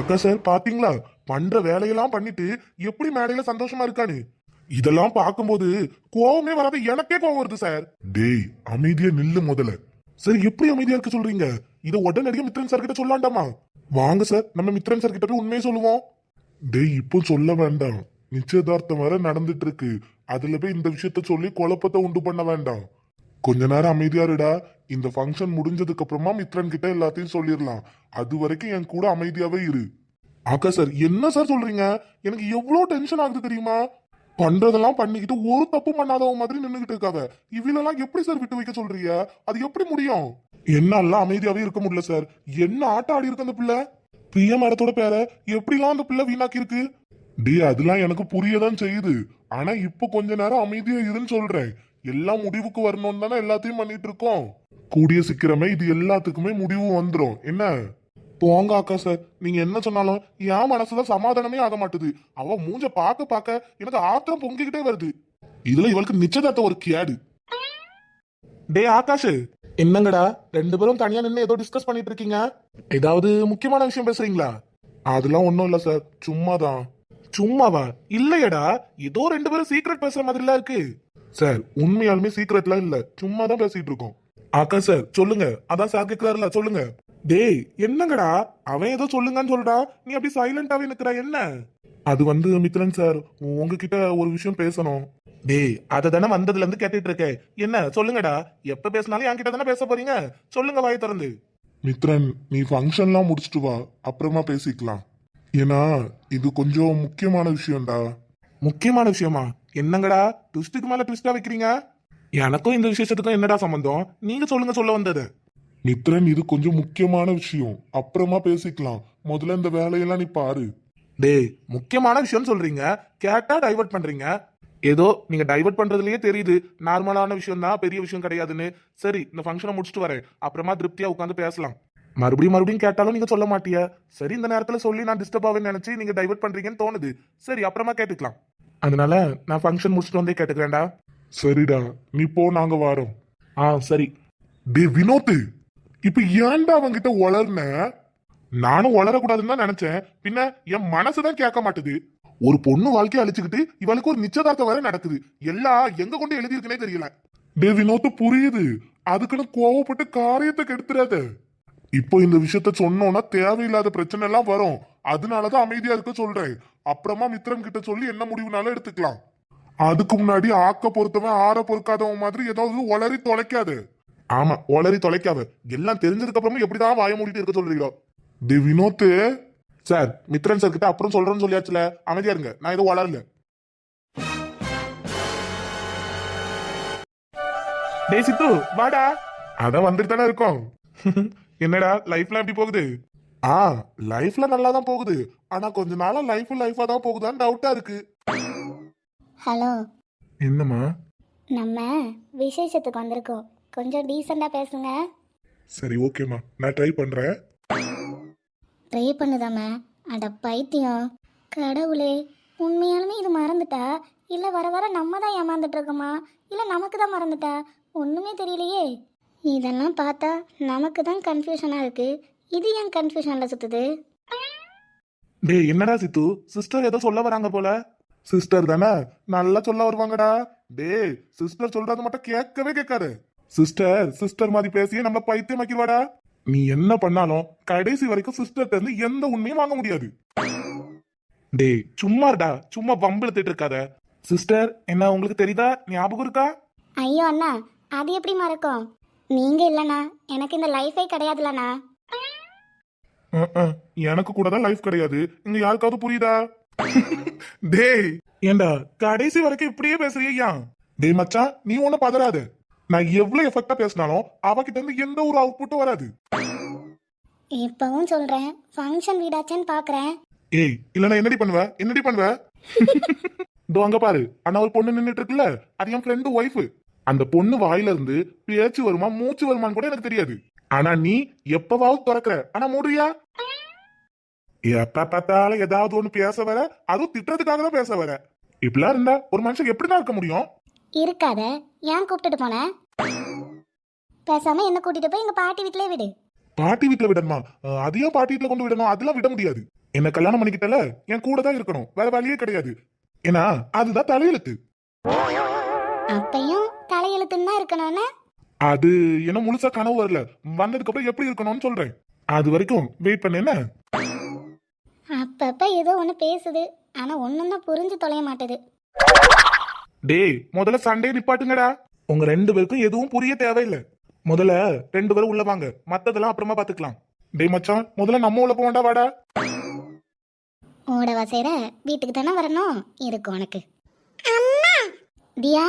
அக்கா சார் பாத்தீங்களா, பண்ற வேலையெல்லாம் பண்ணிட்டு எப்படி மேடையில சந்தோஷமா இருக்கானு. இதெல்லாம் பார்க்கும்போது கோவமே வராது, எனக்கே கோவம் வருது சார். டேய் அமைதியா நில்லு முதல்ல. சரி எப்படி அமைதியா இருக்க சொல்றீங்க? இத உடனடியா மித்ரன் சார் கிட்ட சொல்லாண்டாமா? வாங்க சார், நம்ம மித்ரன் சார் கிட்ட போய் உண்மையை சொல்லுவோம். டேய் இப்போ சொல்ல வேண்டாம், நிச்சயதார்த்தம் வர நடந்துட்டு இருக்கு. அதுல போய் இந்த விஷயத்த சொல்லி குழப்பத்தை உண்டு பண்ண வேண்டாம். கொஞ்ச நேரம் அமைதியா இருடா. இந்த ஃபங்க்ஷன் முடிஞ்சதுக்கு அப்புறமா மித்ரன் கிட்ட எல்லாத்தையும் சொல்லிடலாம். அது வரைக்கும் என் கூட அமைதியாவே இரு. ஆக்கா சார் என்ன சார் சொல்றீங்க? எனக்கு எவ்வளவு டென்ஷன் ஆகுது தெரியுமா? பண்றதெல்லாம் பண்ணிக்கிட்டு ஒரு தப்பு பண்ணாதவ மாதிரி நின்னுகிட்டு இருக்காத. இவிலெல்லாம் எப்படி சார் விட்டு வைக்க சொல்றீங்க? அது எப்படி முடியும்? என்னால அமைதியாவே இருக்க முடியல சார். என்ன ஆட்டம் ஆடி இருக்கு அந்த பிள்ளை. பிரியா மேடத்தோட பேர எப்படிலாம் அந்த பிள்ளை வீணாக்கி இருக்கு. டி அதெல்லாம் எனக்கு புரியதான் செய்யுது. ஆனா இப்ப கொஞ்ச நேரம் அமைதியா இருன்னு சொல்றேன். எல்லாம் முடிவுக்கு வரணும் தானே எல்லாத்தையும் பண்ணிட்டு இருக்கோம். கூடிய சீக்கிரமே இது எல்லாத்துக்குமே முடிவு வந்துடும். என்ன போங்க அக்கா சார், நீங்க என்ன சொன்னாலும் என் மனசுல சமாதானமே ஆக மாட்டுது. அவ மூஞ்ச பாக்க பாக்க எனக்கு ஆத்திரம் பொங்கிக்கிட்டே வருது. இதுல இவளுக்கு நிச்சயதார்த்த ஒரு கேடு. டே ஆகாஷ், என்னங்கடா ரெண்டு பேரும் தனியா நின்று ஏதோ டிஸ்கஸ் பண்ணிட்டு இருக்கீங்க? ஏதாவது முக்கியமான விஷயம் பேசுறீங்களா? அதெல்லாம் ஒண்ணும் இல்ல சார், சும்மாதான். சும்மாவா? இல்லையடா, ஏதோ ரெண்டு பேரும் சீக்ரெட் பேசுற மாதிரிலாம் இருக்கு. சார் உண்மையாலுமே சீக்ரெட்லாம் இல்ல, சும்மா தான் பேசிட்டு இருக்கோம். ஆக்கா சார் சொல்லுங்க, அதான் சார் கேக்குறாருல, சொல்லுங்க. டேய் என்னங்கடா, அவன் ஏதோ சொல்லுங்கன்னு சொல்றா, நீ அப்படி சைலண்டாவே நிக்கிற என்ன? அது வந்து மித்ரன் சார், உங்ககிட்ட ஒரு விஷயம் பேசணும். டேய் அதை தானே வந்ததுல இருந்து கேட்டுட்டு இருக்கேன். என்ன சொல்லுங்கடா, எப்ப பேசினாலும் என்கிட்ட தானே பேச போறீங்க, சொல்லுங்க வாய் திறந்து. மித்ரன் நீ ஃபங்க்ஷன்லாம் முடிச்சிட்டு வா, அப்புறமா பேசிக்கலாம். ஏன்னா இது கொஞ்சம் முக்கியமான விஷயம்டா. முக்கியமான விஷயமா? என்னங்கடா ட்விஸ்டுக்கு மேல ட்விஸ்டா வைக்கிறீங்க? எனக்கும் இந்த விசேஷத்துக்கும் என்னடா சம்பந்தம்? நீங்க சொல்லுங்க சொல்ல வந்தது. மித்ரன் இது கொஞ்சம் முக்கியமான விஷயம், அப்புறமா பேசிக்கலாம். முதல்ல இந்த வேலையெல்லாம் நீ பாரு. டேய் முக்கியமான விஷயம் சொல்றீங்க, கேட்டா டைவர்ட் பண்றீங்க. ஏதோ நீங்க டைவர்ட் பண்றதுலயே தெரியுது நார்மலான விஷயம் தான், பெரிய விஷயம் கிடையாதுன்னு. சரி இந்த ஃபங்க்ஷனை முடிச்சுட்டு வரேன், அப்புறமா திருப்தியா உட்காந்து பேசலாம். மறுபடியும் கேட்டாலும் நீங்க சொல்ல மாட்டிய. சரி இந்த நேரத்துல சொல்லி நான் டிஸ்டர்ப் ஆவேன்னு நினைச்சு நீங்க டைவர்ட் பண்றீங்கன்னு தோணுது. சரி அப்புறமா கேட்டுக்கலாம். அதனால நான் ஃபங்க்ஷன் முடிச்சுட்டு வந்தே கேட்டுக்கிறேன்டா. சரிடா நீ போ, நாங்க வாரோம். சரி. டே வினோத், இப்ப ஏன்டா அவங்கிட்ட வளர்ன? நானும் வளரக்கூடாதுன்னு தான் நினைச்சேன், பின்ன என் மனசுதான் கேட்க மாட்டுது. ஒரு பொண்ணு வாழ்க்கையை அழிச்சுக்கிட்டு இவளுக்கு ஒரு நிச்சயதார்த்தம் வரை நடக்குது. எல்லாம் எங்க கொண்டு எழுதி இருக்குன்னே தெரியல. டே வினோத் புரியுது, அதுக்குன்னு கோவப்பட்டு காரியத்தை கெடுத்துறாத. இப்போ இந்த விஷயத்த சொன்னோம்னா தேவையில்லாத பிரச்சனை எல்லாம் வரும். அதனாலதான் அமைதியா இருக்க சொல்றேன். அப்புறமா மித்ரன் கிட்ட சொல்லி என்ன முடிவுனாலும் எடுத்துக்கலாம். அதுக்கு முன்னாடி ஆக்க பொறுத்தவன் ஆற பொறுக்காதவன் மாதிரி ஏதாவது ஒளரி தொலைக்காது. ஆமா ஒளரி தொலைக்காத. எல்லாம் தெரிஞ்சதுக்கு அப்புறமும் எப்படிதான் வாய மூடிட்டு இருக்க சொல்றீங்களோ? தி வினோத் சார், மித்ரன் சார் கிட்ட அப்புறம் சொல்றேன்னு சொல்லியாச்சுல, அமைதியா இருங்க, நான் எதுவும் வளரல. டேய் சித்து வாடா. அதான் வந்துட்டு தானே இருக்கோம். என்னடா லைஃப்ல எப்படி போகுது? லைஃப்ல நல்லா தான் போகுது. ஆனா கொஞ்ச நாளா லைஃபா தான் போகுதான்னு டவுட்டா இருக்கு. ஹலோ, என்னம்மா? நம்ம விசேஷத்துக்கு வந்திருக்கோம், கொஞ்சம் டீசெண்டா பேசுங்க. சரி ஓகேம்மா, நான் ட்ரை பண்றேன். ட்ரை பண்ணுதாம? அட பைத்தியம், கடவுளே, உண்மையாலுமே இது மறந்துட்டா இல்லை வர வர நம்ம தான் ஏமாந்துட்டு இருக்கோமா இல்லை நமக்கு தான் மறந்துட்டா? ஒன்றுமே தெரியலையே. இதெல்லாம் பார்த்தா நமக்கு தான் கன்ஃபியூஷனாக இருக்கு. இது ஏன் கன்ஃபியூஷனில் சுற்றுது? டேய் என்னடா சித்து, சிஸ்டர் ஏதோ சொல்ல வராங்க போல. சிஸ்டர் தானே, நல்லா சொல்ல வருவாங்கடா. டேய் சிஸ்டர் சொல்றது மட்டும் கேட்கவே கேட்காது. சிஸ்டர் சிஸ்டர் மாதிரி பேசியே நம்ம பைத்தியமாக்கிடுவாடா. நீ என்ன பண்ணாலும் கடைசி வரைக்கும் சிஸ்டர்ட்ட இருந்து எந்த உண்மையும் வாங்க முடியாது. டேய் சும்மாடா, சும்மா வம்பிழுத்துட்டு இருக்காத. சிஸ்டர் என்ன உங்களுக்கு தெரியுதா, ஞாபகம் இருக்கா? ஐயோ அண்ணா, அது எப்படி மறக்கும்? நீங்கள் இல்லைண்ணா எனக்கு இந்த லைஃபே கிடையாதுலண்ணா. எனக்கு கூட தான் லைஃப் கிடையாது. இங்க யாருக்காவது புரியுதா? டேய் ஏண்டா கடைசி வரைக்கும் இப்படியே பேசுறியா? டேய் மச்சான் நீ ஒண்ணு பதறாத. நான் எவ்வளவு எஃபெக்டா பேசினாலும் அவகிட்ட இருந்து எந்த ஒரு அவுட்புட்டும் வராது. இப்பவும் சொல்றேன், ஃபங்க்ஷன் வீடாச்சேன்னு பாக்குறேன். ஏய் இல்லனா என்னடி பண்ணுவ? இதோ அங்க பாரு, அண்ணா ஒரு பொண்ணு நின்னுட்டு இருக்குல்ல, அது என் ஃப்ரெண்டு ஒய்ஃப். அந்த பொண்ணு வாயில இருந்து பேச்சு வருமா மூச்சு வருமான்னு கூட எனக்கு தெரியாது. ஆனா நீ எப்பவாவது திறக்கிற, ஆனா மூடுறியா? எப்ப பார்த்தாலும் ஏதாவது ஒண்ணு பேச வர, அதுவும் திட்டுறதுக்காக தான் பேச வர. இப்படிலாம் இருந்தா ஒரு மனுஷன் எப்படிதான் இருக்க முடியும்? இருக்காத, ஏன் கூப்பிட்டுட்டு போன? பேசாம என்ன கூட்டிட்டு போய் எங்க பாட்டி வீட்லயே விடு. பாட்டி வீட்டுல விடணுமா? அதையும் பாட்டி வீட்டுல கொண்டு விடணும், அதெல்லாம் விட முடியாது. என்ன கல்யாணம் பண்ணிக்கிட்டல என் கூட தான் இருக்கணும், வேற வழியே கிடையாது. ஏன்னா அதுதான் தலையெழுத்து. அப்பையும் தலையெழுத்துன்னு தான் இருக்கணும்னு? அது என்ன முழுசா கனவு வரல, வந்ததுக்கு அப்புறம் எப்படி இருக்கணும்னு சொல்றேன். அது வரைக்கும் வெயிட் பண்ண என்ன. அப்பப்ப ஏதோ ஒன்று பேசுது, ஆனா ஒன்றும் தான் புரிஞ்சு தொலைய மாட்டேது. டேய் முதல்ல சண்டே நிப்பாட்டுங்கடா. உங்க 2 பேருக்கும் எதுவும் புரிய தேவையில்லை. முதல்ல 2 பேரும் உள்ள வாங்க, மத்ததெல்லாம் அப்புறமா பாத்துக்கலாம். டேய் மச்சான், முதல்ல நம்ம உள்ள போண்டா வாடா. ஓடவா செய்ற, வீட்டுக்கு தானே வரணும், இருக்கு உனக்கு. தியா,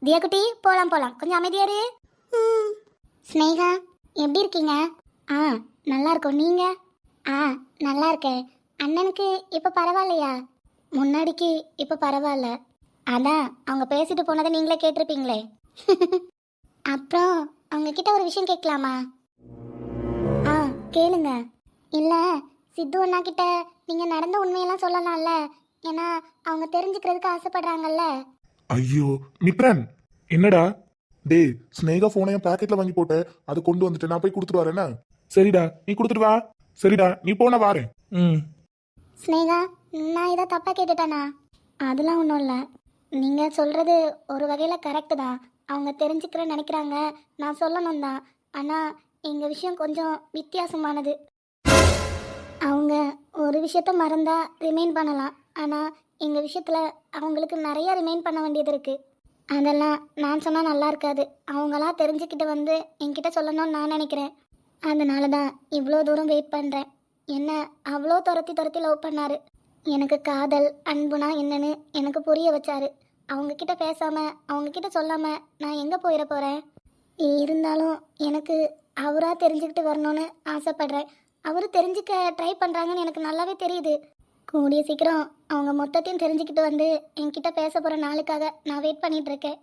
தியா குட்டி, போலாம் போலாம், கொஞ்சம் அமைதியா இரு. ஸ்னேகா, எப்படி இருக்கீங்க? ஆ நல்லா இருக்கோம், நீங்க? ஆ நல்லா இருக்கேன். அண்ணனுக்கு இப்ப பரவாயில்லையா? முன்னாடிக்கு இப்ப பரவாயில்ல. அதான் அவங்க பேசிட்டு போனதை நீங்களே கேட்டிருப்பீங்களே. அப்புறம் அவங்க கிட்ட ஒரு விஷயம் கேட்கலாமா? ஆ கேளுங்க. இல்ல, சித்து அண்ணா கிட்ட நீங்க நடந்த உண்மையெல்லாம் சொல்லலாம்ல, ஏன்னா அவங்க தெரிஞ்சுக்கிறதுக்கு ஆசைப்படுறாங்கல்ல. ஐயோ மித்ரன், என்னடா? டேய் ஸ்னேகா போனையும் பாக்கெட்ல வாங்கி போட்டு அது கொண்டு வந்துட்டு நான் போய் கொடுத்துட்டு வரேன்னா. சரிடா நீ கொடுத்துட்டு வா. சரிடா நீ போன வாரேன். ஸ்னேகா, நான் இதை தப்பா கேட்டுட்டானா? அதெல்லாம் ஒன்றும் இல்லை, நீங்க சொல்றது ஒரு வகையில கரெக்டு தான். அவங்க தெரிஞ்சுக்கிற நினைக்கிறாங்க, நான் சொல்லணும் தான். ஆனா எங்க விஷயம் கொஞ்சம் வித்தியாசமானது. அவங்க ஒரு விஷயத்த மறந்தா ரிமைண்ட் பண்ணலாம், ஆனா எங்க விஷயத்துல அவங்களுக்கு நிறைய ரிமைண்ட் பண்ண வேண்டியது இருக்கு. அதெல்லாம் நான் சொன்னா நல்லா இருக்காது. அவங்களா தெரிஞ்சுக்கிட்டு வந்து என்கிட்ட சொல்லணும்னு நான் நினைக்கிறேன். அதனால தான் இவ்வளோ தூரம் வெயிட் பண்ணுறேன். என்ன அவ்வளோ துரத்தி துரத்தி லவ் பண்ணாரு. எனக்கு காதல் அன்புனா என்னன்னு எனக்கு புரிய வச்சாரு. அவங்க கிட்ட பேசாம அவங்க கிட்ட சொல்லாம நான் எங்கே போயிட போகிறேன்? இருந்தாலும் எனக்கு அவராக தெரிஞ்சுக்கிட்டு வரணும்னு ஆசைப்படுறேன். அவரு தெரிஞ்சுக்க ட்ரை பண்ணுறாங்கன்னு எனக்கு நல்லாவே தெரியுது. கூடிய சீக்கிரம் அவங்க மொத்தத்தையும் தெரிஞ்சுக்கிட்டு வந்து என்கிட்ட பேச போகிற நாளுக்காக நான் வெயிட் பண்ணிட்டு இருக்கேன்.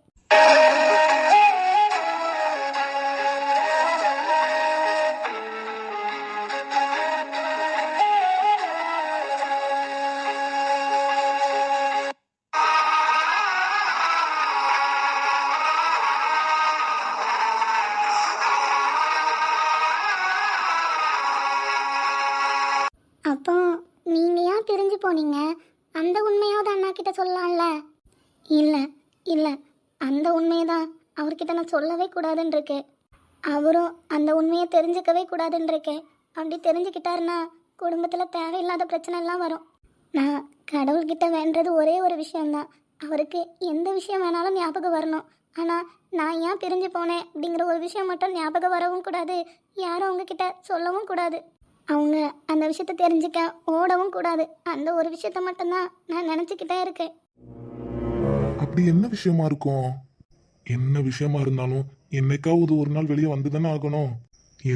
அப்போ நீங்க ஏன் பிரிஞ்சு போனீங்க? அந்த உண்மையாவது அண்ணா கிட்ட சொல்லலாம்ல. இல்லை இல்லை, அந்த உண்மையை தான் அவர்கிட்ட நான் சொல்லவே கூடாதுன்னு இருக்கேன். அவரும் அந்த உண்மையை தெரிஞ்சுக்கவே கூடாதுன்னு இருக்கேன். அப்படி தெரிஞ்சுக்கிட்டாருன்னா குடும்பத்தில் தேவையில்லாத பிரச்சனை எல்லாம் வரும். நான் கடவுள்கிட்ட வேண்டது ஒரே ஒரு விஷயம்தான், அவருக்கு எந்த விஷயம் வேணாலும் ஞாபகம் வரணும். ஆனால் நான் ஏன் பிரிஞ்சு போனேன் அப்படிங்கிற ஒரு விஷயம் மட்டும் ஞாபகம் வரவும் கூடாது, யாரும் அவங்கக்கிட்ட சொல்லவும் கூடாது. அவங்க அந்த விஷயத்த தெரிஞ்சுக்க ஓடவும் கூடாது. அந்த ஒரு விஷயத்த மட்டும்தான் நான் நினச்சிக்கிட்டே இருக்கேன். அப்படி என்ன விஷயமா இருக்கும்? என்ன விஷயமா இருந்தாலும் என்னைக்காவது ஒரு நாள் வெளியே வந்துதானே ஆகணும்.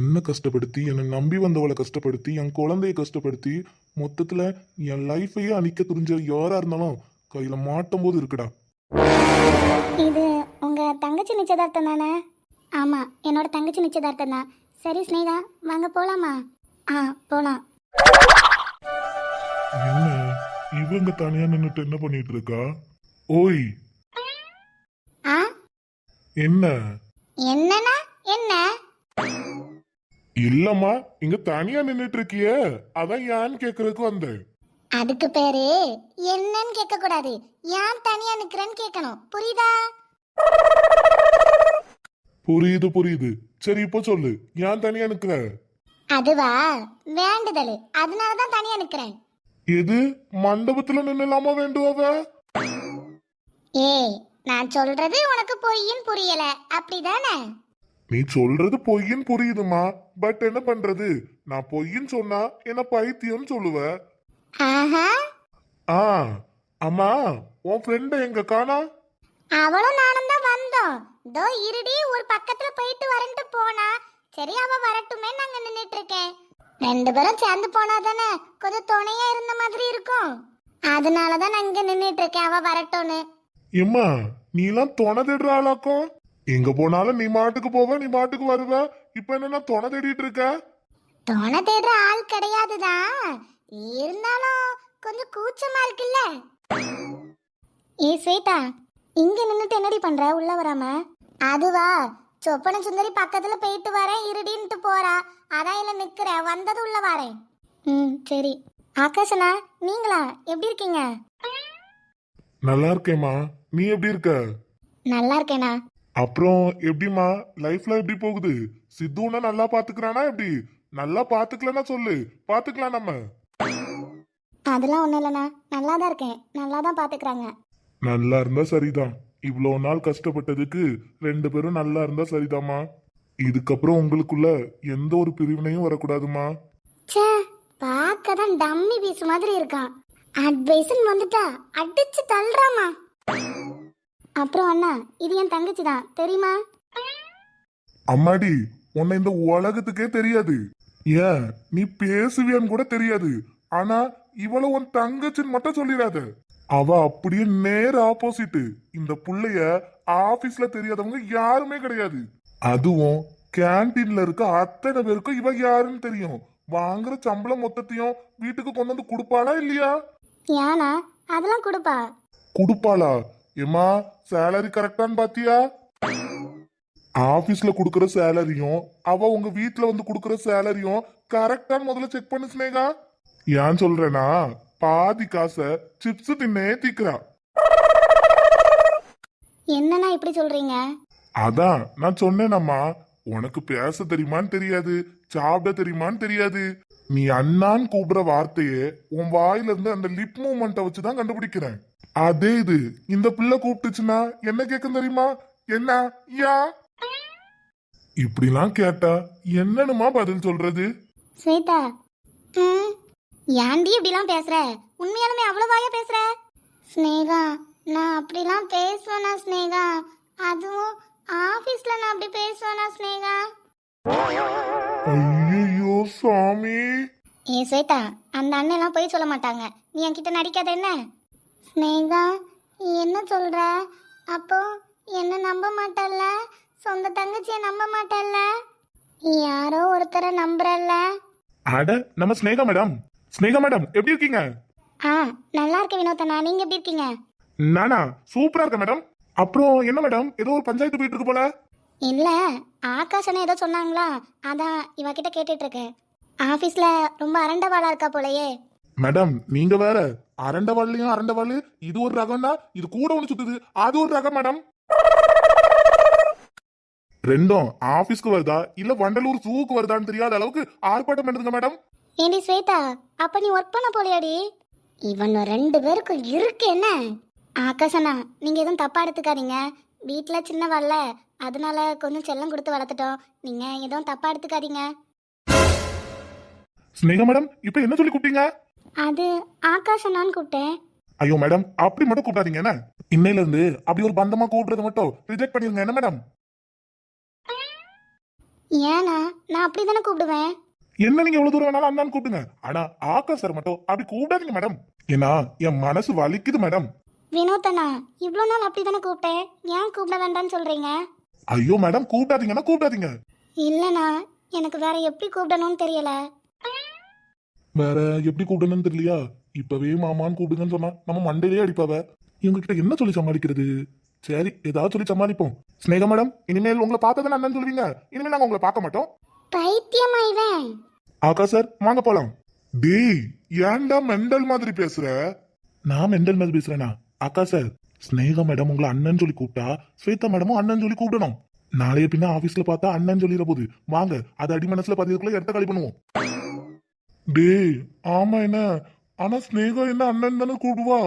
என்ன கஷ்டப்படுத்தி, என்னை நம்பி வந்தவளை கஷ்டப்படுத்தி, என் குழந்தைய கஷ்டப்படுத்தி, மொத்தத்துல என் லைஃபையே அழிக்க துரிஞ்ச யாரா இருந்தாலும் கையில மாட்டும் போது இருக்குடா. இது உங்க தங்கச்சி நிச்சயதார்த்தம் தானே? ஆமா, என்னோட தங்கச்சி நிச்சயதார்த்தம் தான். சரி ஸ்னேகா, வாங்க போலாமா? ஆ போலாம். என்ன இவங்க தனியா நின்னுட்டு என்ன பண்ணிட்டு இருக்கா? ஓய் ஆ என்ன? என்னன்னா என்ன? இல்லம்மா, இங்க தனியா நின்னுட்டு இருக்கியே, அதான் ஏன்னு கேக்குறதுக்கு வந்தேன். அதுக்கு பேரு என்னன்னு கேட்க கூடாது, ஏன் தனியா நிக்கிறேன்னு கேட்கணும், புரியுதா? புரியுது புரியுது. சரி இப்போ சொல்லு, ஏன் தனியா நிக்கிற? அதுவா, வேண்டுதல், அதனாலதான் தனியா நிக்கிறேன். எது மண்டபத்துல நின்னலாமா வேண்டுவவ? ஏய், நான் சொல்றது உனக்கு பொய்ன்னு புரியல, அப்படிதானே? நீ சொல்றது பொய்ன்னு புரியுதுமா, பட் என்ன பண்றது, நான் பொய்ன்னு சொன்னா என்ன பைத்தியம் சொல்லுவ. ஆஹா, ஆ அம்மா, உன் ஃப்ரெண்ட எங்க காணா? அவளும் நானும் தான் வந்தோம். தோ இருடி, ஒரு பக்கத்துல போயிட்டு வரேன்ட்டு போனா. சரி, அவ வரட்டுமே நாங்க நின்னுட்டு இருக்கேன். 2 பேரும் சேர்ந்து போனா தானே கொஞ்சம் துணையா இருந்த மாதிரி இருக்கும். அதனாலதான் நான் இங்க நின்னுட்டு இருக்கேன், அவ வரட்டும்னு. எம்மா, நீ எல்லாம் தொண தேடுற ஆளாக்கும். எங்க போனாலும் நீ மாட்டுக்கு போவ, நீ மாட்டுக்கு வருவ. இப்ப என்னன்னா தொண தேடிட்டு இருக்க? துணை தேடுற ஆள் கிடையாதுதான், இருந்தாலும் கொஞ்சம் கூச்சமா இருக்குல்ல. ஏ ஸ்வேதா, இங்க நின்னுட்டு என்னடி பண்ற உள்ள வராம? அதுவா, சொப்பன சுந்தரி பக்கத்துல போயிட்டு வரேன் இருடின்ட்டு போறா. அதான் இல்ல நிக்கிறேன், வந்தது உள்ள வரேன். ம் சரி. ஆகாஷனா நீங்களா, எப்படி இருக்கீங்க? நல்லா இருக்கேம்மா. நீ எப்படி இருக்க? நல்லா இருக்கேனா. அப்புறம் எப்படிம்மா, லைஃப்ல எப்படி போகுது? சித்துவனை நல்லா பாத்துக்கிறானா எப்படி? நல்லா பாத்துக்கலன்னா சொல்லு, பாத்துக்கலாம் நம்ம. அதெல்லாம் ஒண்ணும் இல்லைண்ணா, நல்லா தான் இருக்கேன், நல்லா தான் பாத்துக்கிறாங்க. நல்லா இருந்தா சரிதான். இவ்வளோ நாள் கஷ்டப்பட்டதுக்கு 2 பேரும் நல்லா இருந்தா சரிதாம்மா. இதுக்கப்புறம் உங்களுக்குள்ள எந்த ஒரு பிரிவினையும் வரக்கூடாதுமா. ச்சே, பார்க்க தான் டம்மி பீஸ் மாதிரி இருக்கான். அட்வைஸ்ன்னு வந்துட்டா அடிச்சு தள்ளுறாமா. அப்புறம் அண்ணா, இது என் தங்கச்சி தான் தெரியுமா? அம்மாடி, உன்னை இந்த உலகத்துக்கே தெரியாது. ஏன் நீ பேசுவியான்னு கூட தெரியாது. ஆனா இவள உன் தங்கச்சின்னு மட்டும் சொல்லிடாத. அவ அப்படியே நேர் ஆப்போசிட். இந்த புள்ளைய ஆபீஸ்ல தெரியாதவங்க யாருமே கிடையாது. அதுவும் கேன்டீன்ல இருக்க அத்தனை பேருக்கும் இவ யாருன்னு தெரியும். வாங்குற சம்பளம் மொத்தத்தையும் வீட்டுக்கு கொண்டு வந்து கொடுப்பாளா இல்லையா? ஏனா அதெல்லாம் கொடுப்பா. கொடுப்பாளா? ஏமா, சேலரி கரெக்டான்னு பாத்தியா? ஆபீஸ்ல குடுக்கற சேலரியும் அவ உங்க வீட்ல வந்து குடுக்கற சேலரியும் கரெக்டான்னு முதல்ல செக் பண்ணு ஸ்னேகா. ஏன் சொல்றேன்னா, பாதி காசை சிப்ஸ் தின்னே தீக்குறா. என்னண்ணா இப்படி சொல்றீங்க? அதான் நான் சொன்னேனம்மா, உனக்கு பேச தெரியுமான்னு தெரியாது, சாப்பிட தெரியுமான்னு தெரியாது. நீ அண்ணான்னு கூப்பிடுற வார்த்தையே உன் வாயில இருந்து அந்த லிப் மூமெண்ட்டை வச்சுதான் கண்டுபிடிக்கிறேன். அதே இது இந்த பிள்ளை கூப்பிட்டுச்சுன்னா என்ன கேட்கும் தெரியுமா? என்ன யா இப்படிலாம் கேட்டா என்னன்னுமா பதில் சொல்றது? ஸ்வேதா, ம், ஏன்டி இப்படிலாம் பேசுற? உண்மையாலுமே அவ்வளவு வாயா பேசுற? ஸ்னேகா, நான் அப்படிலாம் பேசுவேனா ஸ்னேகா? அதுவும் ஆபீஸ்ல நான் அப்படி பேசுவேனா ஸ்னேகா? ஐயோ சாமி. ஏ ஸ்வேதா, அந்த அண்ணெல்லாம் போய் சொல்ல மாட்டாங்க, நீ என்கிட்ட நடிக்காத என்ன? ஸ்னேகா, என்ன சொல்ற? அப்போ என்ன நம்ப மாட்டல்ல? சொந்த தங்கச்சியை நம்ப மாட்டல்ல? யாரோ ஒருத்தரை நம்புறல்ல? அட நம்ம ஸ்னேகா மேடம். ஸ்னேகா மேடம் எப்படி இருக்கீங்க? ஆ, நல்லா இருக்க வினோதனா, நீங்க எப்படி இருக்கீங்க? நானா சூப்பரா இருக்கேன் மேடம். அப்புறம் என்ன மேடம், ஏதோ ஒரு பஞ்சாயத்து போயிட்டு இருக்கு போல? இல்ல, ஆகாஷனை ஏதோ சொன்னாங்களா, அதான் இவகிட்ட கேட்டுட்டு இருக்கேன். ஆபீஸ்ல ரொம்ப அரண்டவாளா இருக்கா போலயே. மேடம் நீங்க வேற, அரண்டவாள்லயும் அரண்டவாள். இது ஒரு ரகம்னா இது கூட ஒண்ணு சுத்துது, அது ஒரு ரகம் மேடம். ரெண்டும் ஆபீஸ்க்கு வருதா இல்ல வண்டலூர் ஜூக்கு வருதான்னு தெரியாத அளவுக்கு ஆர்ப்பாட்டம் பண்ணுதுங்க மேடம். ஏண்டி ஸ்வேதா, அப்ப நீ ஒர்க் பண்ண போலியாடி? இவன் 2 பேருக்கும் இருக்கு என்ன? ஆகாஷனா, நீங்க எதுவும் தப்பா எடுத்துக்காதீங்க. வீட்டுல சின்னவல்ல, அதனால கொஞ்சம் செல்லம் கொடுத்து வளர்த்துட்டோம். நீங்க எதுவும் தப்பா எடுத்துக்காதீங்க. ஸ்னேகா மேடம் இப்ப என்ன சொல்லி கூப்பிட்டீங்க? அது ஆகாஷனான்னு கூப்பிட்டேன். ஐயோ மேடம், அப்படி மட்டும் கூப்பிடாதீங்க என்ன. இன்னையில இருந்து அப்படி ஒரு பந்தமா கூப்பிடுறது மட்டும் ரிஜெக்ட் பண்ணிருங்க என்ன மேடம். ஏனா நான் அப்படிதானே கூப்பிடுவேன். என்ன நீங்க எவ்வளவு தூரம் வேணாலும் அண்ணான்னு கூப்பிடுங்க. ஆனா ஆகாஷ் சார் மட்டும் அப்படி கூப்பிடாதீங்க மேடம். ஏன்னா என் மனசு வலிக்குது மேடம். வினோதனா, இவ்வளோ நாள் அப்படிதானே கூப்பிட்டேன், ஏன் கூப்பிட வேண்டாம்னு சொல்றீங்க? ஐயோ மேடம், கூப்பிடாதீங்கன்னா கூப்பிடாதீங்க. இல்லனா, எனக்கு வேற எப்படி கூப்பிடணும்னு தெரியல. வேற எப்படி கூப்பிடணும்னு தெரியலையா? இப்பவே மாமான்னு கூப்பிடுங்கன்னு சொன்னா நம்ம மண்டையிலே அடிப்பாவ. இவங்க கிட்ட என்ன சொல்லி சமாளிக்கிறது? சரி, ஏதாவது சொல்லி சமாளிப்போம். ஸ்னேகா மேடம், இனிமேல் உங்களை பார்த்தா அண்ணன் சொல்லுவீங்க. இனிமேல் நாங்க உங்களை பார்க்க மாட்டோம். பைத்தியமா இவன்? ஆகாஷ் சார் வாங்க போலாம். டேய், ஏன்டா மெண்டல் மாதிரி பேசுற? நான் மெண்டல் மாதிரி பேசுறேனா? ஆகாஷ் சார், ஸ்னேகா மேடம் உங்களை அண்ணன் சொல்லி கூப்பிட்டா ஸ்வேதா மேடமும் அண்ணன் சொல்லி கூப்பிடணும். நாளைய பின்ன ஆபீஸ்ல பார்த்தா அண்ணன் சொல்லிட போது. வாங்க, அது அடி மனசுல பதியதுக்குள்ள இடத்த காலி பண்ணுவோம். டேய், ஆமா என்ன, ஆனா ஸ்னேகா என்ன அண்ணன் தானே கூப்பிடுவா.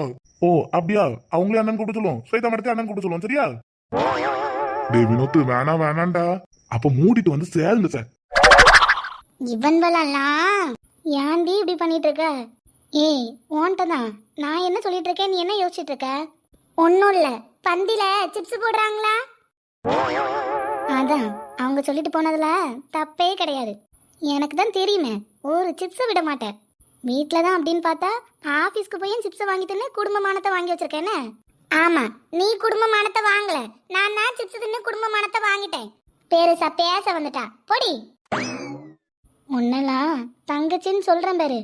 ஓ அப்படியா? அவங்களே அண்ணன் கூப்பிட சொல்லுவோம், ஸ்வேதா மேடத்தை அண்ணன் கூப்பிட சொல்லுவோம், சரியா? டேய் வினோத், வேணாண்டா. அப்ப மூடிட்டு வந்து சேருங்க சார். இவன் வளலாம் ஏன்டி இப்படி பண்ணிட்டு இருக்க? ஏய், உன்கிட்டதான் நான் என்ன சொல்லிட்டு இருக்கேன், நீ என்ன யோசிச்சுட்டு இருக்க? ஒன்னும் இல்ல, பந்தில சிப்ஸ் போடுறாங்களா, அதான் அவங்க சொல்லிட்டு போனதுல தப்பே கிடையாது. எனக்கு தான் தெரியுமே, ஒரு சிப்ஸை விட மாட்டேன். வீட்டில் தான் அப்படின்னு பார்த்தா ஆஃபீஸ்க்கு போய் சிப்ஸை வாங்கிட்டுன்னு குடும்பமானத்தை வாங்கி வச்சிருக்கேன்னு. ஆமா, நீ குடும்பமானத்தை வாங்கல, நான் தான் சிப்ஸ் தின்னு குடும்பமானத்தை வாங்கிட்டேன். பெருசா பேச வந்துட்டா பொடி. உன்னெல்லாம் தங்கச்சின்னு சொல்றேன் பாரு.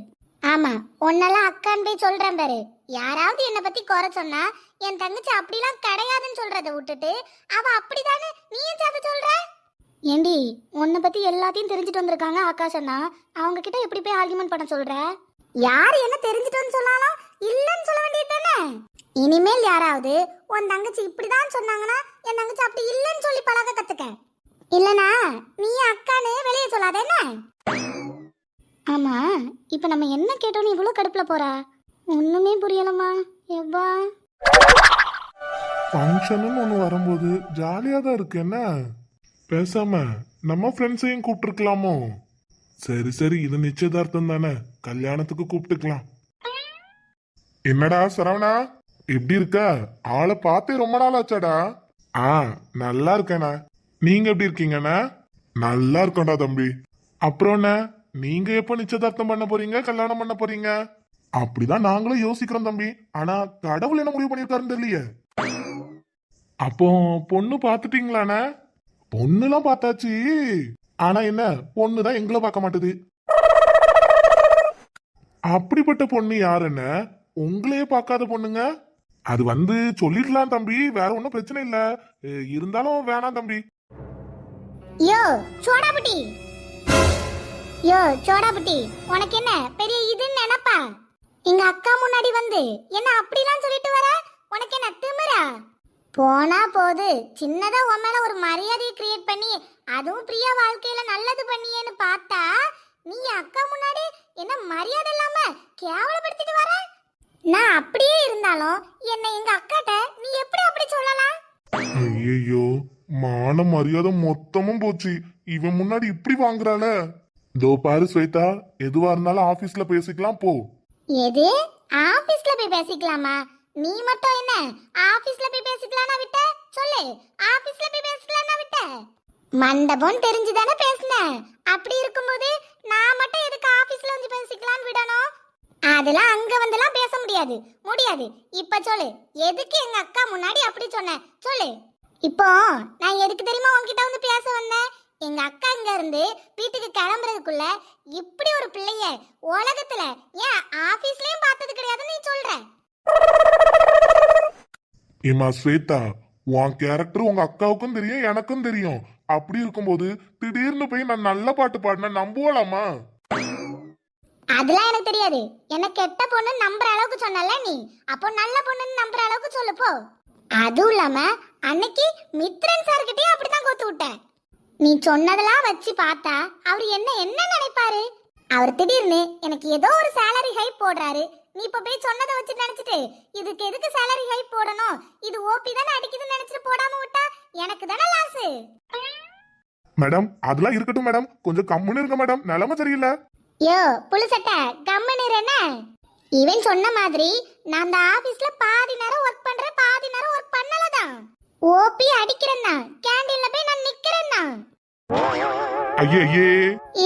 ஆமா, உன்னெல்லாம் அக்கான்னு போய் சொல்றேன் பாரு. யாராவது என்னை பத்தி குறை சொன்னா என் தங்கச்சி அப்படிலாம் கிடையாதுன்னு சொல்றதை விட்டுட்டு அவ அப்படிதானே நீ சேர்த்து சொல்ற. ஏண்டி உன்னை பத்தி எல்லாத்தையும் தெரிஞ்சுட்டு வந்திருக்காங்க ஆகாஷ் அண்ணா. அவங்க கிட்ட எப்படி போய் ஆர்கியூமெண்ட் பண்ண சொல்ற? யார் என்ன தெரிஞ்சுட்டு சொன்னாலும் இல்லன்னு சொல்ல வேண்டியது தானே. இனிமேல் யாராவது உன் தங்கச்சி இப்படிதான் சொன்னாங்கன்னா என் தங்கச்சி அப்படி இல்லன்னு சொல்லி பழக கத்துக்க. இல்லனா நீ அக்கானே வெளியே சொல்லாத என்ன. ஆமா, இப்ப நம்ம என்ன கேட்டோன்னு இவ்வளவு கடுப்புல போறா? ஒண்ணுமே புரியலமா. எவ்வா ஃபங்க்ஷன் ஒன்று வரும்போது ஜாலியாக தான் இருக்கு என்ன. பேசாம நம்ம ஃப்ரெண்ட்ஸையும் கூப்பிட்டுருக்கலாமோ? சரி சரி, இது நிச்சயதார்த்தம் தானே, கல்யாணத்துக்கு கூப்பிட்டுக்கலாம். என்னடா சரவணா, எப்படி இருக்க? ஆளை பார்த்தே ரொம்ப நாள் ஆச்சாடா. ஆ, நல்லா இருக்கேண்ணா. நீங்க எப்படி இருக்கீங்கண்ணா? நல்லா இருக்கோண்டா தம்பி. அப்புறம்ண்ணா, நீங்க எப்போ நிச்சயதார்த்தம் பண்ண போறீங்க, கல்யாணம் பண்ண போறீங்க? அப்படிதான் நாங்களும் யோசிக்கிறோம் தம்பி. ஆனா கடவுள் என்ன முடிவு பண்ணிருக்காருன்னு தெரியலையே. அப்போ பொண்ணு பாத்துட்டீங்களாண்ணா? பொண்ணுலாம் பார்த்தாச்சு. ஆனா என்ன, பொண்ணுதான் எங்களை பார்க்க மாட்டுது. அப்படிப்பட்ட பொண்ணு யாருன்னு? உங்களையே பார்க்காத பொண்ணுங்க. அது சொல்லிடலாம் தம்பி, வேற ஒன்றும் பிரச்சனை இல்ல. இருந்தாலும் வேணாம் தம்பி. யோ சோடாபுட்டி, யோ சோடாபுட்டி, உனக்கு என்ன பெரிய இதுன்னு நினைப்பா? எங்க அக்கா முன்னாடி என்ன அப்படிலாம் சொல்லிட்டு வர? உனக்கு என்ன திமிரா? போனா போது, சின்னதா உன் மேல ஒரு மரியாதையை கிரியேட் பண்ணி அதுவும் பிரியா வாழ்க்கையில நல்லது பண்ணியேன்னு பார்த்தா நீ அக்கா முன்னாடி என்ன மரியாதை இல்லாம கேவலப்படுத்திட்டு வர? நான் அப்படியே இருந்தாலும் என்ன எங்க அக்காட்ட நீ எப்படி அப்படி சொல்லலாம்? ஐயோ, மான மரியாதை மொத்தமும் போச்சு. இவன் முன்னாடி இப்படி வாங்குறாள. இதோ பாரு ஸ்வேதா, எதுவா இருந்தாலும் ஆபீஸ்ல பேசிக்கலாம் போ. எது? ஆபீஸ்ல போய் பேசிக்கலாமா? நீ மட்டும் என்ன ஆபீஸ்ல போய் பேசிக்கலாம்னா விட்ட? சொல்லு, ஆபீஸ்ல போய் பேசிக்கலாம்னா விட்ட? மண்டபம் தெரிஞ்சுதானே பேசுன. அப்படி இருக்கும்போது நான் மட்டும் எதுக்கு ஆபீஸ்ல வந்து பேசிக்கலாம்னு விடணும்? அதெல்லாம் அங்க வந்துலாம் பேச முடியாது, முடியாது. இப்ப சொல்லு, எதுக்கு எங்க அக்கா முன்னாடி அப்படி சொன்ன? சொல்லு. இப்போ நான் எதுக்கு தெரியுமா உன்கிட்ட வந்து பேச வந்தேன்? எங்க அக்கா இங்க இருந்து வீட்டுக்கு கிளம்புறதுக்குள்ள இப்படி ஒரு பிள்ளைய உலகத்துல ஏன் ஆபீஸ்லயும் பார்த்தது கிடையாதுன்னு நீ சொல்ற. ஏமா ஸ்வேதா, உன் கேரக்டர் உங்க அக்காவுக்கும் தெரியும், எனக்கும் தெரியும். அப்படி இருக்கும்போது திடீர்னு போய் நான் நல்ல பாட்டு பாடின நம்புவலாமா? அதெல்லாம் எனக்கு தெரியாது. என்ன கெட்ட பொண்ணு நம்புற அளவுக்கு சொன்னல நீ, அப்போ நல்ல பொண்ணுன்னு நம்புற அளவுக்கு சொல்லு போ. அதுவும் இல்லாம அன்னைக்கு மித்ரன் சார் கிட்டயும் அப்படிதான் கோத்து விட்டேன். நீ சொன்னதெல்லாம் வச்சு பார்த்தா அவர் என்ன நினைப்பாரு? அவர் திடீர்னு எனக்கு ஏதோ ஒரு சேலரி ஹைக் போடுறாரு. நீ இப்ப போய் சொன்னதை வச்சு நினைச்சிட்டு இதுக்கு எதுக்கு சேலரி ஹைக் போடணும், இது ஓபி தானே அடிக்குதுன்னு நினைச்சிட்டு போடாம விட்டா எனக்கு தானே லாஸ். மேடம் அதெல்லாம் இருக்கட்டும் மேடம், கொஞ்சம் கம்முன்னு இருங்க மேடம், நிலைமை சரியில்லை. யோ புளிசட்ட, கம்முன்னு என்ன? இவன் சொன்ன மாதிரி நான் அந்த ஆபீஸ்ல பாதி நேரம் ஒர்க் பண்றேன், பாதி நேரம் ஒர்க் பண்ணலதான். ஓபி அடிக்கிறேன்னா கேண்டீன்ல போய் நான் நிக்கிறேன்னா. ஐயே,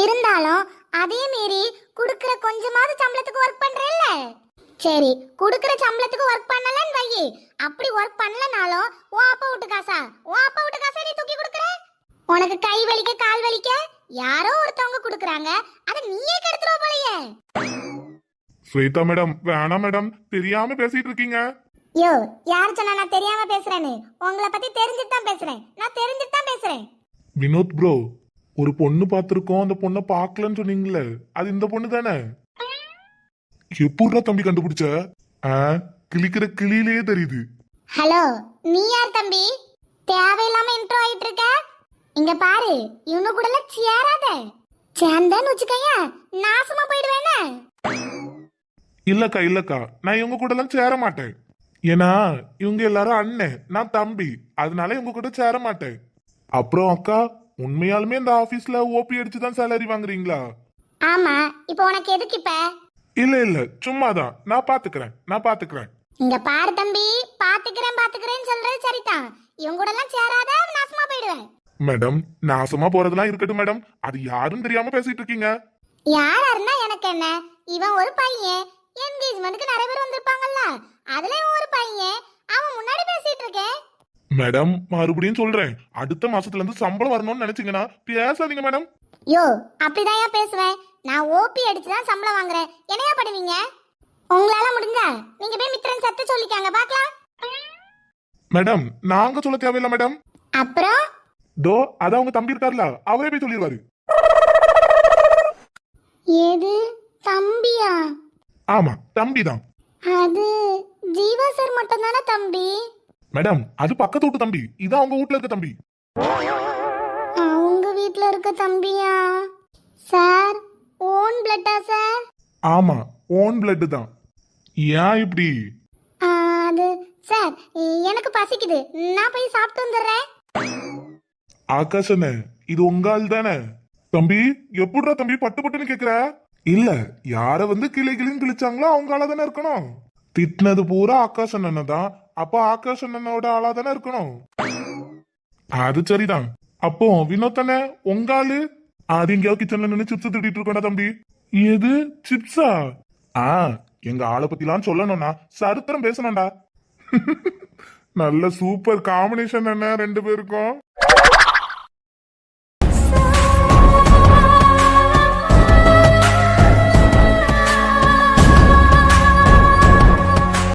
இருந்தாலும் அதே மீறி குடுக்குற கொஞ்சமாவது சம்பளத்துக்கு ஒர்க் பண்றேல்ல. சரி, குடுக்குற சம்பளத்துக்கு ஒர்க் பண்ணலன்னு வை. அப்படி ஒர்க் பண்ணலனாலும் உன் அப்பா வீட்டு காசா, உன் அப்பா வீட்டு காசா நீ தூக்கி குடுக்குற? உனக்கு கை வலிக்க கால் வலிக்க யாரோ ஒருத்தவங்க குடுக்குறாங்க, அத நீயே கெடுத்துற போலயே. ஸ்வேதா மேடம் வேணாம் மேடம், தெரியாம பேசிட்டு இருக்கீங்க. யோ யார் சொன்னா நான் தெரியாம பேசுறேன்னு? உங்களை பத்தி தெரிஞ்சுட்டு தான் பேசுறேன், நான் தெரிஞ்சுட்டு தான் பேசுறேன். வினோத் ப்ரோ, ஒரு பொண்ணு பார்த்திருக்கோம், அந்த பொண்ணை பார்க்கலன்னு சொன்னீங்களே, அது இந்த பொண்ணு தானே? எப்பூர்ல தம்பி கண்டுபிடிச்ச? கிளிக்கிற கிளியிலேயே தெரியுது. ஹலோ, நீ யார் தம்பி? தேவையில்லாம இன்ட்ரோ ஆயிட்டு இருக்க. இங்க பாரு, இவனு கூட எல்லாம் சேராத. சேர்ந்தேன்னு வச்சுக்கையா நாசமா போயிடுவேன்னு. இல்லக்கா, நான் இவங்க கூட எல்லாம் சேர மாட்டேன். ஏன்னா இவங்க எல்லாரும் அண்ணன், நான் தம்பி, அதனால இவங்க கூட சேர மாட்டேன். அப்புறம் அக்கா, உண்மையாலுமே இந்த ஆபீஸ்ல ஓபி அடிச்சுதான் சேலரி வாங்குறீங்களா? ஆமா, இப்போ உனக்கு எதுக்கு இப்ப? இல்ல சும்மாதான், நான் பாத்துக்கிறேன். இங்க பாரு தம்பி, பாத்துக்கிறேன்னு சொல்றது சரிதான். இவங்க கூட எல்லாம் சேராத, நாசமா போயிடுவேன். மேடம், நாசமா போறதெல்லாம் இருக்கட்டும் மேடம், அது யாரும் தெரியாம பேசிட்டு இருக்கீங்க. யாருன்னா எனக்கு என்ன? இவன் ஒரு பையன், என்கேஜ்மென்ட்க்கு நிறைய பேர் வந்திருப்பாங்கல்ல, அதுல இவன் ஒரு பையன், அவன் முன்னாடி பேசிட்டு இருக்கேன். மேடம் மறுபடியும் சொல்றேன், அடுத்த மாசத்துல இருந்து சம்பளம் வரணும்னு நினைச்சீங்கன்னா பேசாதீங்க மேடம். யோ அப்படிதான் பேசுவேன். நான் ஓபி அடிச்சுதான் சம்பளம் வாங்குறேன், என்னையா பண்ணுவீங்க? உங்களால முடிஞ்சா நீங்க போய் மித்ரன் சத்து சொல்லிக்காங்க பாக்கலாம். மேடம் நாங்க சொல்ல தேவையில்லை மேடம். அப்புறம் தோ அதான் அவங்க தம்பி இருக்காருல, அவரே போய் சொல்லிடுவாரு. ஏது தம்பியா? ஆமா, தம்பி தான். அது ஜீவா சார் மட்டும் தானே தம்பி? மேடம், அது பக்கத்து வீட்டு தம்பி, இதான் அவங்க வீட்ல இருக்க தம்பி. அவங்க வீட்ல இருக்க தம்பியா? சார் ஓன் பிளட்டா சார்? ஆமா, ஓன் பிளட் தான். ஏன் இப்படி? அது சார் எனக்கு பசிக்குது, நான் போய் சாப்பிட்டு வந்துடுறேன். ஆகாஷன, இது உங்க ஆள் தானே? தம்பி, எப்படிடா தம்பி பட்டு பட்டுன்னு கேக்குற? இல்ல, யார வந்து கிளி கிளின்னு கிழிச்சாங்களோ அவங்க ஆளா தானே இருக்கணும். திட்டினது பூரா ஆகாஷ் அண்ணனை தான், அப்ப ஆகாஷ் அண்ணனோட ஆளா தானே இருக்கணும். அது சரிதான். அப்போ வினோத் தானே உங்க ஆளு? அது எங்கேயாவது கிச்சன்ல நின்று சிப்ஸ் திட்டிட்டு இருக்கோண்டா தம்பி. எது சிப்ஸா? எங்க ஆளை பத்திலாம் சொல்லணும்னா சரித்திரம் பேசணும்டா. நல்ல சூப்பர் காம்பினேஷன் என்ன ரெண்டு பேருக்கும்.